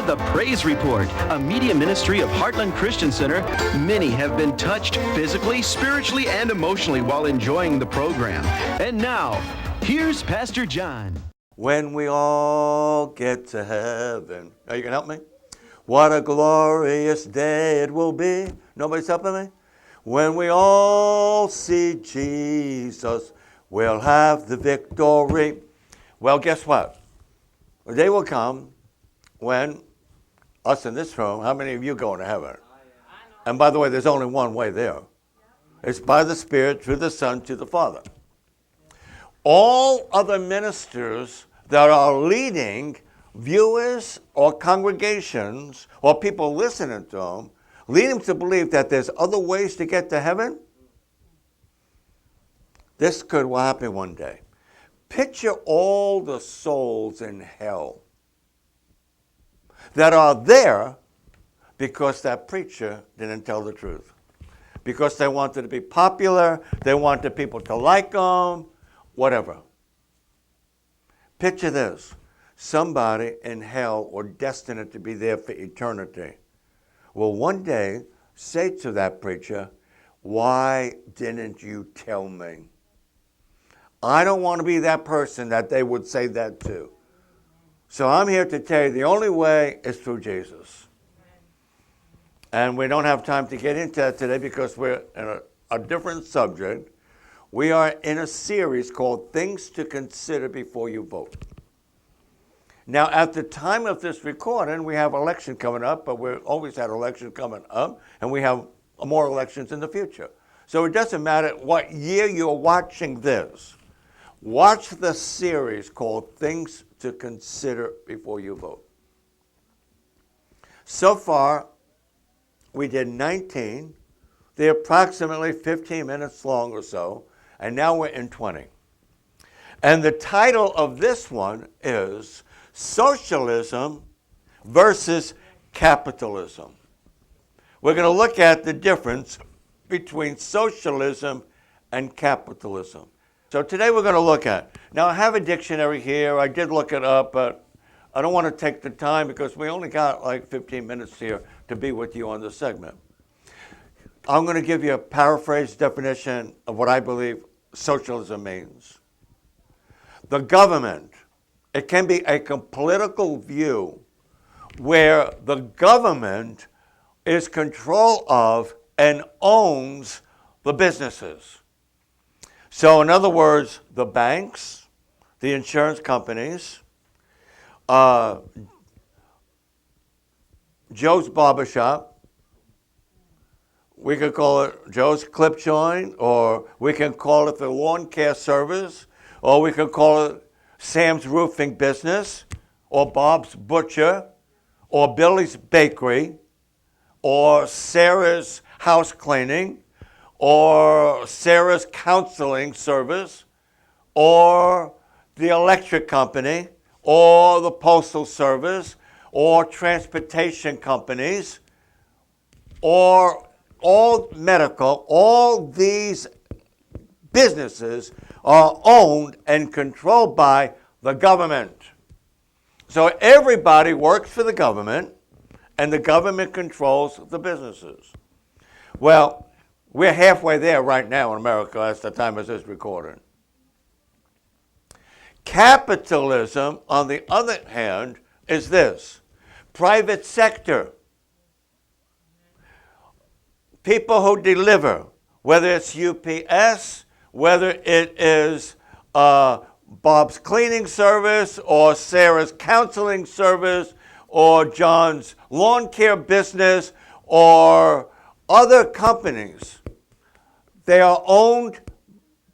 the Praise Report, a media ministry of Heartland Christian Center. Many have been touched physically, spiritually, and emotionally while enjoying the program. And now, here's Pastor John. When we all get to heaven. Are you going to help me? What a glorious day it will be. Nobody's helping me? When we all see Jesus, we'll have the victory. Well, guess what? The day will come when us in this room, how many of you going to heaven? And by the way, there's only one way there. It's by the Spirit, through the Son, to the Father. All other ministers that are leading viewers or congregations or people listening to them, lead them to believe that there's other ways to get to heaven. This could happen one day. Picture all the souls in hell that are there because that preacher didn't tell the truth. Because they wanted to be popular, they wanted people to like them, whatever. Picture this. Somebody in hell or destined to be there for eternity will one day say to that preacher, "Why didn't you tell me?" I don't want to be that person that they would say that to. So I'm here to tell you the only way is through Jesus. And we don't have time to get into that today because we're in a different subject. We are in a series called Things to Consider Before You Vote. Now, at the time of this recording, we have election coming up, but we've always had election coming up, and we have more elections in the future. So it doesn't matter what year you're watching this. Watch the series called Things to Consider Before You Vote. So far, we did 19. They're approximately 15 minutes long or so, and now we're in 20. And the title of this one is Socialism versus Capitalism. We're going to look at the difference between socialism and capitalism. So today we're going to look at, now I have a dictionary here, I did look it up, but I don't want to take the time because we only got like 15 minutes here to be with you on this segment. I'm going to give you a paraphrased definition of what I believe socialism means. The government, it can be a political view where the government is control of and owns the businesses. So in other words, the banks, the insurance companies, Joe's Barbershop, we could call it Joe's Clip Joint, or we can call it the Lawn Care Service, or we could call it Sam's Roofing Business, or Bob's Butcher, or Billy's Bakery, or Sarah's House Cleaning, or Sarah's Counseling Service, or the electric company, or the postal service, or transportation companies, or all medical, all these businesses are owned and controlled by the government. So everybody works for the government, and the government controls the businesses. Well, we're halfway there right now in America at the time of this recording. Capitalism, on the other hand, is this. Private sector. People who deliver, whether it's UPS, whether it is Bob's Cleaning Service, or Sarah's Counseling Service, or John's Lawn Care Business, or other companies. They are owned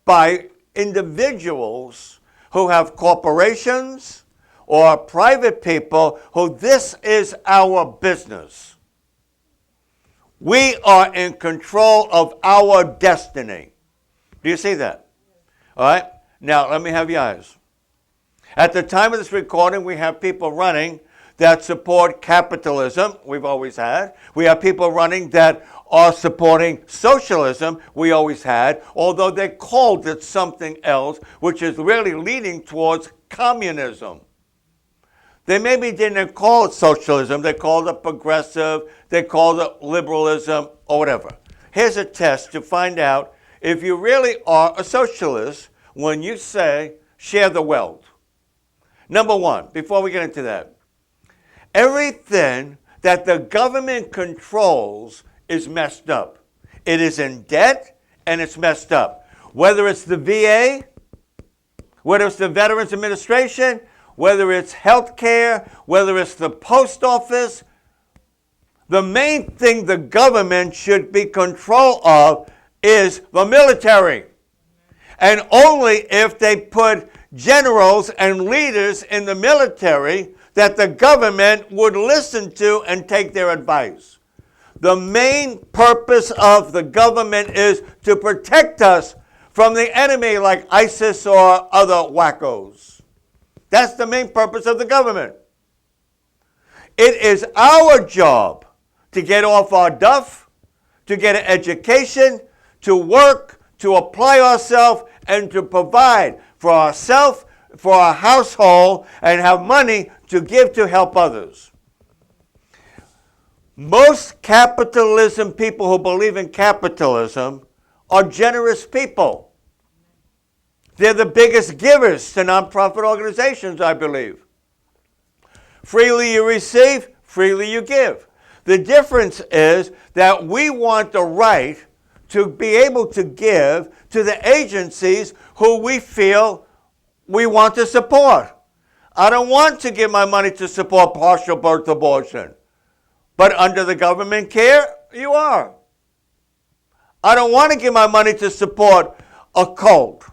by individuals who have corporations or private people who this is our business. We are in control of our destiny. Do you see that? All right. Now, let me have your eyes. At the time of this recording, we have people running that support capitalism. We've always had. We have people running that are supporting socialism. We always had, although they called it something else, which is really leading towards communism. They maybe didn't call it socialism. They called it progressive. They called it liberalism or whatever. Here's a test to find out if you really are a socialist when you say share the wealth. Number one, before we get into that, everything that the government controls is messed up. It is in debt and it's messed up. Whether it's the VA, whether it's the Veterans Administration, whether it's health care, whether it's the post office, the main thing the government should be control of is the military. And only if they put generals and leaders in the military that the government would listen to and take their advice. The main purpose of the government is to protect us from the enemy like ISIS or other wackos. That's the main purpose of the government. It is our job to get off our duff, to get an education, to work, to apply ourselves, and to provide for ourselves, for our household, and have money to give to help others. Most capitalism people who believe in capitalism are generous people. They're the biggest givers to nonprofit organizations, I believe. Freely you receive, freely you give. The difference is that we want the right to be able to give to the agencies who we feel we want to support. I don't want to give my money to support partial birth abortion. But under the government care, you are. I don't want to give my money to support a cult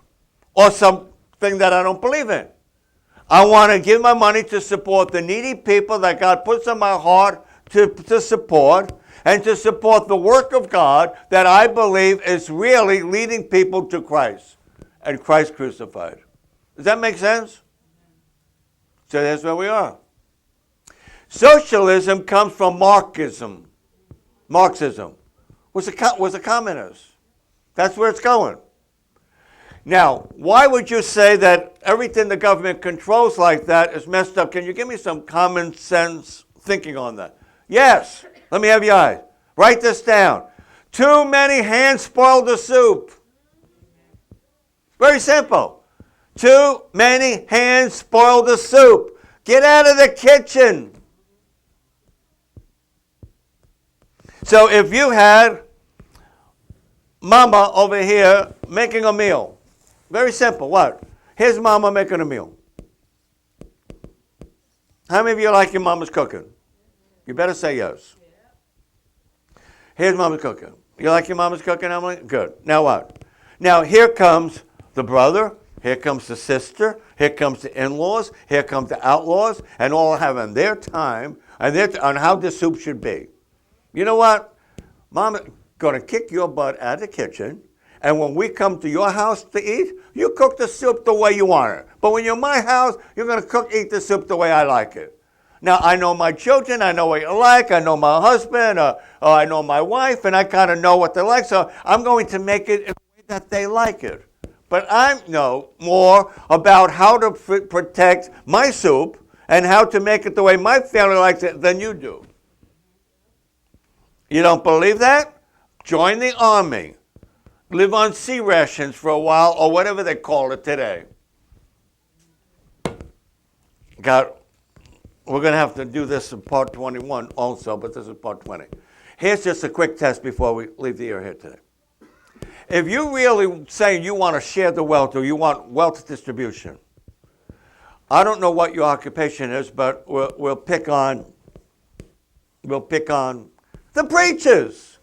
or something that I don't believe in. I want to give my money to support the needy people that God puts in my heart to support, and to support the work of God that I believe is really leading people to Christ and Christ crucified. Does that make sense? So that's where we are. Socialism comes from Marxism. Marxism was a communist. That's where it's going. Now, why would you say that everything the government controls like that is messed up? Can you give me some common sense thinking on that? Yes. Let me have your eyes. Write this down. Too many hands spoil the soup. Very simple. Too many hands spoil the soup. Get out of the kitchen. So if you had Mama over here making a meal, very simple. What? Here's Mama making a meal. How many of you like your Mama's cooking? You better say yes. Here's Mama's cooking. You like your Mama's cooking, Emily? Good. Now what? Now here comes the brother, here comes the sister, here comes the in-laws, here comes the outlaws, and all having their time on how the soup should be. You know what? Mama's going to kick your butt out of the kitchen, and when we come to your house to eat, you cook the soup the way you want it. But when you're in my house, you're going to eat the soup the way I like it. Now, I know my children, I know what you like, I know my husband, I know my wife, and I kind of know what they like, so I'm going to make it in a way that they like it. But I know more about how to protect my soup and how to make it the way my family likes it than you do. You don't believe that? Join the army. Live on sea rations for a while, or whatever they call it today. We're going to have to do this in part 21 also, but this is part 20. Here's just a quick test before we leave the air here today. If you really say you want to share the wealth or you want wealth distribution, I don't know what your occupation is, but we'll pick on the preachers.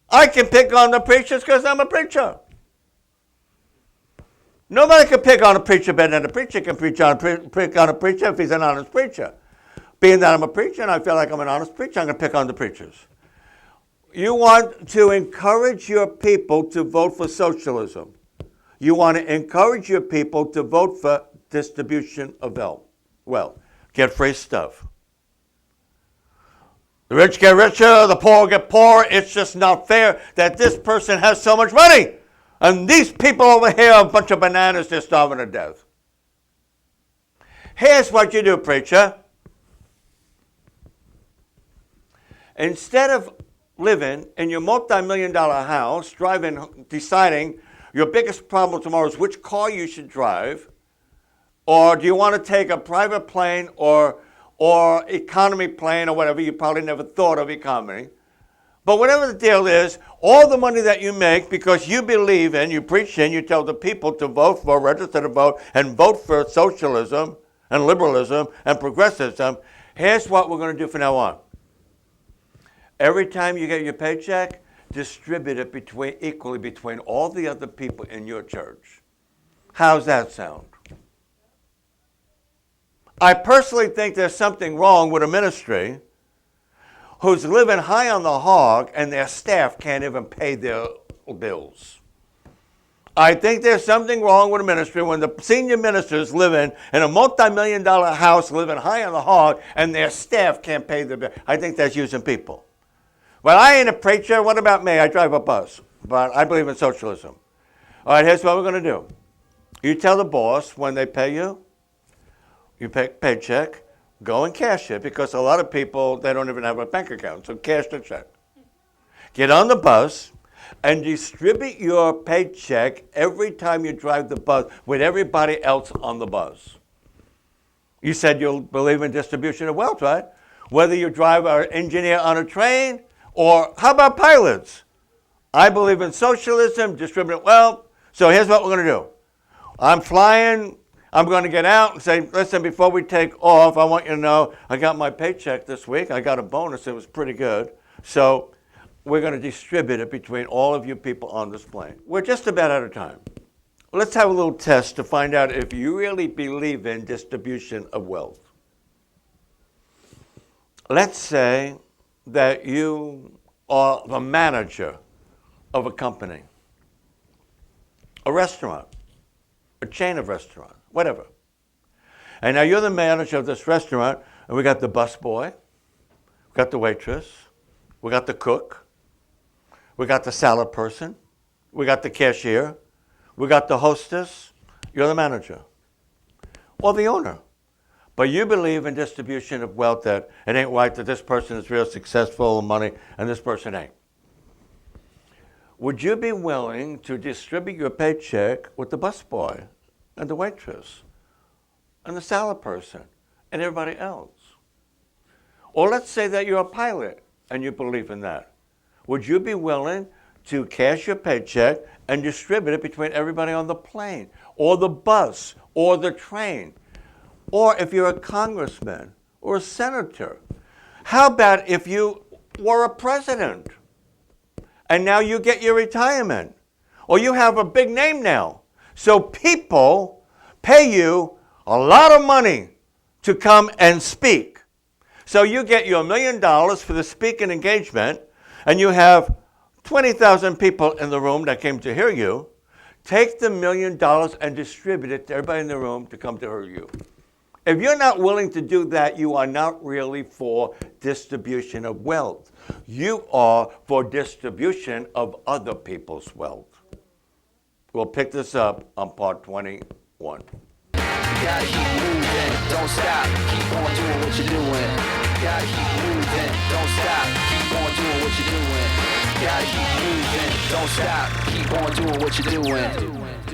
I can pick on the preachers because I'm a preacher. Nobody can pick on a preacher better than a preacher can pick on a preacher if he's an honest preacher. Being that I'm a preacher and I feel like I'm an honest preacher, I'm going to pick on the preachers. You want to encourage your people to vote for socialism. You want to encourage your people to vote for distribution of wealth. Well, get free stuff. The rich get richer, the poor get poorer. It's just not fair that this person has so much money. And these people over here are a bunch of bananas, they're starving to death. Here's what you do, preacher. Instead of living in your multi-million-dollar house, deciding your biggest problem tomorrow is which car you should drive, or do you want to take a private plane or economy plane or whatever. You probably never thought of economy. But whatever the deal is, all the money that you make because you believe in, you preach in, you tell the people to vote for, register to vote, and vote for socialism and liberalism and progressivism, here's what we're going to do from now on. Every time you get your paycheck, distribute it equally between all the other people in your church. How's that sound? I personally think there's something wrong with a ministry who's living high on the hog and their staff can't even pay their bills. I think there's something wrong with a ministry when the senior ministers living in a multi-million-dollar house living high on the hog and their staff can't pay their bill. I think that's using people. Well, I ain't a preacher. What about me? I drive a bus. But I believe in socialism. All right, here's what we're going to do. You tell the boss when they pay you, you pay paycheck, go and cash it, because a lot of people, they don't even have a bank account, so cash the check. Get on the bus and distribute your paycheck every time you drive the bus with everybody else on the bus. You said you'll believe in distribution of wealth, right? Whether you drive or engineer on a train, or how about pilots? I believe in socialism, distributing wealth. So here's what we're going to do. I'm flying. I'm going to get out and say, listen, before we take off, I want you to know I got my paycheck this week. I got a bonus. It was pretty good. So we're going to distribute it between all of you people on this plane. We're just about out of time. Let's have a little test to find out if you really believe in distribution of wealth. Let's say that you are the manager of a company, a restaurant, a chain of restaurants, whatever. And now you're the manager of this restaurant, and we got the busboy, we got the waitress, we got the cook, we got the salad person, we got the cashier, we got the hostess. You're the manager or the owner. But you believe in distribution of wealth, that it ain't right that this person is real successful in money and this person ain't. Would you be willing to distribute your paycheck with the busboy and the waitress and the salad person and everybody else? Or let's say that you're a pilot and you believe in that. Would you be willing to cash your paycheck and distribute it between everybody on the plane or the bus or the train? Or if you're a congressman or a senator, how about if you were a president and now you get your retirement, or you have a big name now? So people pay you a lot of money to come and speak. So you get your $1 million for the speaking engagement, and you have 20,000 people in the room that came to hear you. Take the $1 million and distribute it to everybody in the room to come to hear you. If you're not willing to do that, you are not really for distribution of wealth. You are for distribution of other people's wealth. We'll pick this up on part 21. Gotta keep moving, don't stop, keep on doing what you're doing. Gotta keep moving, don't stop, keep on doing what you're doing. Gotta keep moving, don't stop, keep on doing what you're doing.